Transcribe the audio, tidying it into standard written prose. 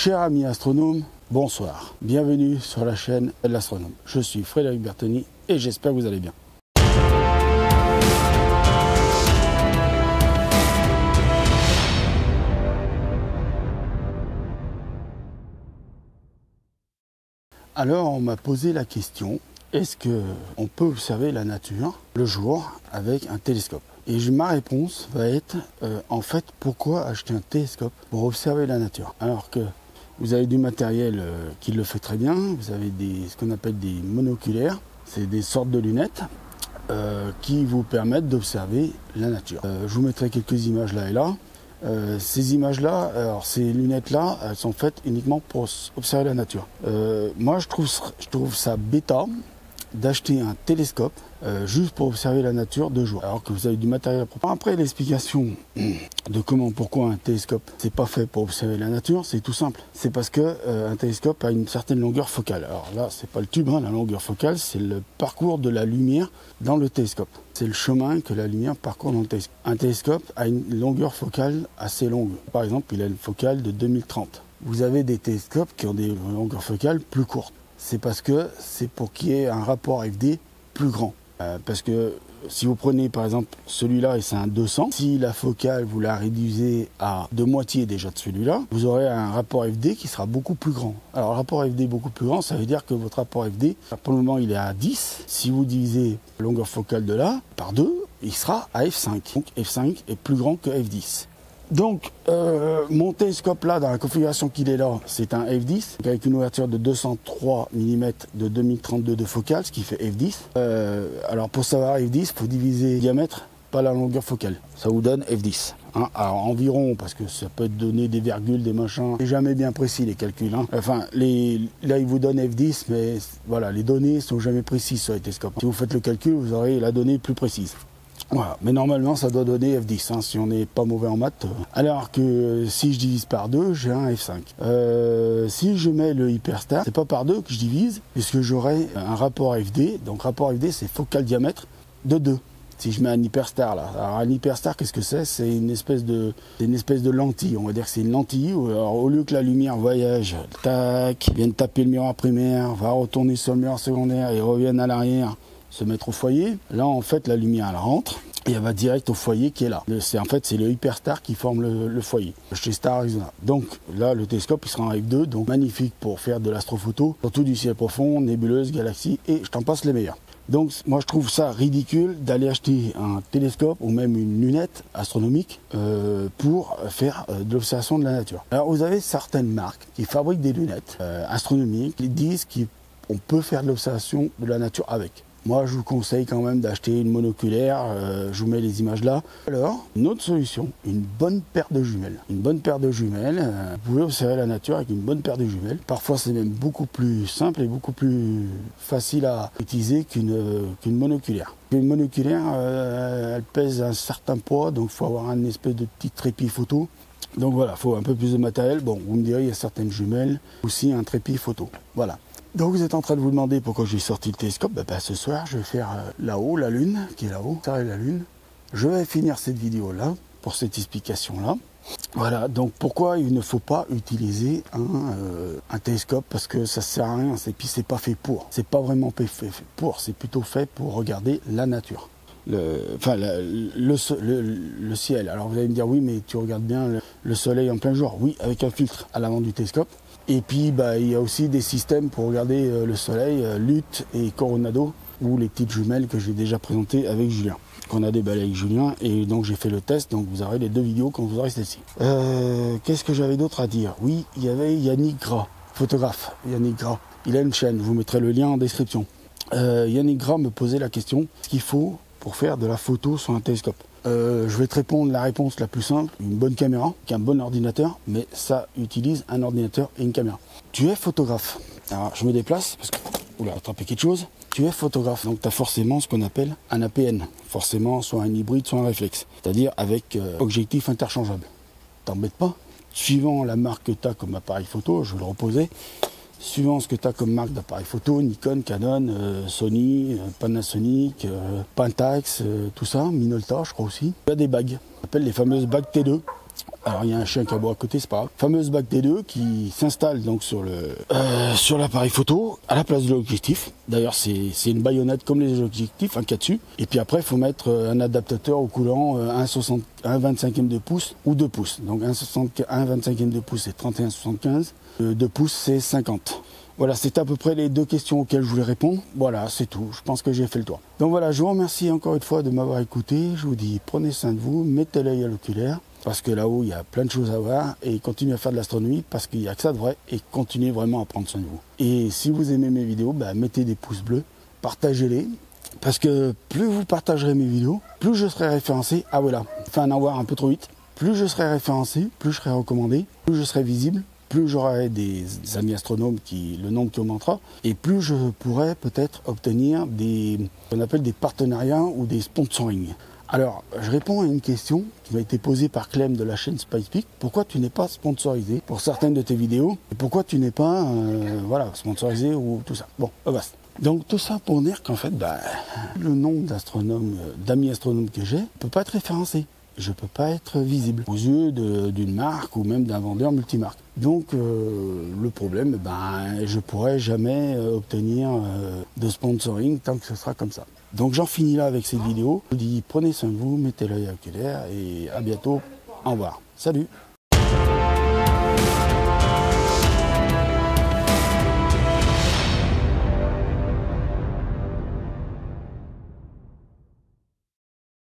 Chers amis astronomes, bonsoir. Bienvenue sur la chaîne de l'astronome. Je suis Frédéric Bertoni et j'espère que vous allez bien. Alors on m'a posé la question, est-ce qu'on peut observer la nature le jour avec un télescope? Et ma réponse va être, en fait, pourquoi acheter un télescope pour observer la nature? Alors que vous avez du matériel qui le fait très bien, vous avez ce qu'on appelle des monoculaires, c'est des sortes de lunettes qui vous permettent d'observer la nature. Je vous mettrai quelques images là et là. Ces images-là, alors ces lunettes-là, elles sont faites uniquement pour observer la nature. Moi, je trouve ça bêta d'acheter un télescope juste pour observer la nature de jour, alors que vous avez du matériel à propos. Après, l'explication de pourquoi un télescope c'est pas fait pour observer la nature, c'est tout simple. C'est parce que un télescope a une certaine longueur focale. Alors là, c'est pas le tube, hein, la longueur focale, c'est le parcours de la lumière dans le télescope. C'est le chemin que la lumière parcourt dans le télescope. Un télescope a une longueur focale assez longue. Par exemple, il a une focale de 2030. Vous avez des télescopes qui ont des longueurs focales plus courtes. C'est parce que c'est pour qu'il y ait un rapport FD plus grand. Parce que si vous prenez par exemple celui-là et c'est un 200, si la focale vous la réduisez à de moitié déjà de celui-là, vous aurez un rapport FD qui sera beaucoup plus grand. Alors le rapport FD beaucoup plus grand, ça veut dire que votre rapport FD, pour le moment il est à 10. Si vous divisez la longueur focale de là par 2, il sera à F5. Donc F5 est plus grand que F10. Donc, mon télescope là, dans la configuration qu'il est là, c'est un F10, avec une ouverture de 203 mm de 2032 de focale, ce qui fait F10. Alors, pour savoir F10, il faut diviser le diamètre par la longueur focale. Ça vous donne F10. Hein, alors, environ, parce que ça peut donner des virgules, des machins, c'est jamais bien précis les calculs. Hein. Enfin, là, il vous donne F10, mais voilà, les données sont jamais précises sur les télescopes. Si vous faites le calcul, vous aurez la donnée plus précise. Voilà. Mais normalement ça doit donner F10 hein, si on n'est pas mauvais en maths. Alors que si je divise par 2, j'ai un F5. Si je mets le hyperstar, c'est pas par 2 que je divise, puisque j'aurai un rapport FD. Donc rapport FD c'est focal diamètre de 2. Si je mets un hyperstar là. Alors un hyperstar qu'est-ce que c'est? C'est une espèce de lentille. On va dire que c'est une lentille. Alors, au lieu que la lumière voyage, tac, vienne taper le miroir primaire, va retourner sur le miroir secondaire et revienne à l'arrière, se mettre au foyer. Là, en fait, la lumière, elle rentre et elle va direct au foyer qui est là. En fait, c'est le hyperstar qui forme le foyer, chez Star Arizona. Donc là, le télescope, il sera en F2, donc magnifique pour faire de l'astrophoto, surtout du ciel profond, nébuleuse, galaxies, et je t'en passe les meilleurs. Donc, moi, je trouve ça ridicule d'aller acheter un télescope ou même une lunette astronomique pour faire de l'observation de la nature. Alors, vous avez certaines marques qui fabriquent des lunettes astronomiques, qui disent qu'on peut faire de l'observation de la nature avec. Moi, je vous conseille quand même d'acheter une monoculaire, je vous mets les images là. Alors, une autre solution, une bonne paire de jumelles. Une bonne paire de jumelles, vous pouvez observer la nature avec une bonne paire de jumelles. Parfois, c'est même beaucoup plus simple et beaucoup plus facile à utiliser qu'une monoculaire. Une monoculaire, elle pèse un certain poids, donc il faut avoir un espèce de petit trépied photo. Donc voilà, il faut un peu plus de matériel. Bon, vous me direz, il y a certaines jumelles, aussi un trépied photo. Voilà. Donc vous êtes en train de vous demander pourquoi j'ai sorti le télescope. Ce soir, je vais faire là-haut la Lune, qui est là-haut, ça la Lune. Je vais finir cette vidéo-là, pour cette explication-là. Voilà, donc pourquoi il ne faut pas utiliser un télescope, parce que ça sert à rien, et puis c'est pas fait pour. C'est pas vraiment fait pour, c'est plutôt fait pour regarder la nature. Le ciel. Alors vous allez me dire, oui, mais tu regardes bien le soleil en plein jour. Oui, avec un filtre à l'avant du télescope. Et puis, il y a aussi des systèmes pour regarder le soleil, LUT et Coronado, ou les petites jumelles que j'ai déjà présentées avec Julien, qu'on a déballé avec Julien, et donc j'ai fait le test, donc vous aurez les deux vidéos quand vous aurez celle-ci. Qu'est-ce que j'avais d'autre à dire? Oui, il y avait Yannick Gras, photographe, Yannick Gras. Il a une chaîne, je vous mettrai le lien en description. Yannick Gras me posait la question, ce qu'il faut pour faire de la photo sur un télescope. Je vais te répondre la réponse la plus simple, une bonne caméra, un bon ordinateur, mais ça utilise un ordinateur et une caméra. Tu es photographe. Alors je me déplace, parce que, oula, attraper quelque chose. Tu es photographe, donc tu as forcément ce qu'on appelle un APN, forcément soit un hybride, soit un réflexe, c'est-à-dire avec objectif interchangeable. T'embête pas. Suivant la marque que tu as comme appareil photo, je vais le reposer, suivant ce que tu as comme marque d'appareil photo, Nikon, Canon, Sony, Panasonic, Pentax, tout ça, Minolta je crois aussi. Il y a des bagues, on appelle les fameuses bagues T2. Alors il y a un chien qui aboie à côté, c'est pas grave. Fameuse bac D2 qui s'installe donc sur l'appareil photo à la place de l'objectif. D'ailleurs c'est une baïonnette comme les objectifs, un cas dessus. Et puis après il faut mettre un adaptateur au coulant 1,25e de pouce ou 2 pouces. Donc 1,25e de pouce c'est 31,75. 2 pouces c'est 50. Voilà, c'était à peu près les deux questions auxquelles je voulais répondre. Voilà, c'est tout. Je pense que j'ai fait le tour. Donc voilà, je vous remercie encore une fois de m'avoir écouté. Je vous dis, prenez soin de vous, mettez l'œil à l'oculaire, parce que là-haut, il y a plein de choses à voir, et continuez à faire de l'astronomie, parce qu'il n'y a que ça de vrai, et continuez vraiment à prendre soin de vous. Et si vous aimez mes vidéos, mettez des pouces bleus, partagez-les, parce que plus vous partagerez mes vidéos, plus je serai référencé. Ah voilà, fait un avoir un peu trop vite. Plus je serai référencé, plus je serai recommandé, plus je serai visible, plus j'aurai des amis astronomes, le nombre qui augmentera, et plus je pourrai peut-être obtenir ce qu'on appelle des partenariats ou des sponsoring. Alors, je réponds à une question qui m'a été posée par Clem de la chaîne SpicePeak. Pourquoi tu n'es pas sponsorisé pour certaines de tes vidéos? Et pourquoi tu n'es pas sponsorisé ou tout ça? Bon, basta. Donc tout ça pour dire qu'en fait, le nombre d'amis astronomes que j'ai ne peut pas être référencé. Je ne peux pas être visible aux yeux d'une marque ou même d'un vendeur multimarque. Donc le problème, je ne pourrai jamais obtenir de sponsoring tant que ce sera comme ça. Donc j'en finis là avec cette vidéo. Je vous dis prenez soin de vous, mettez l'œil oculaire et à bientôt. Au revoir. Salut.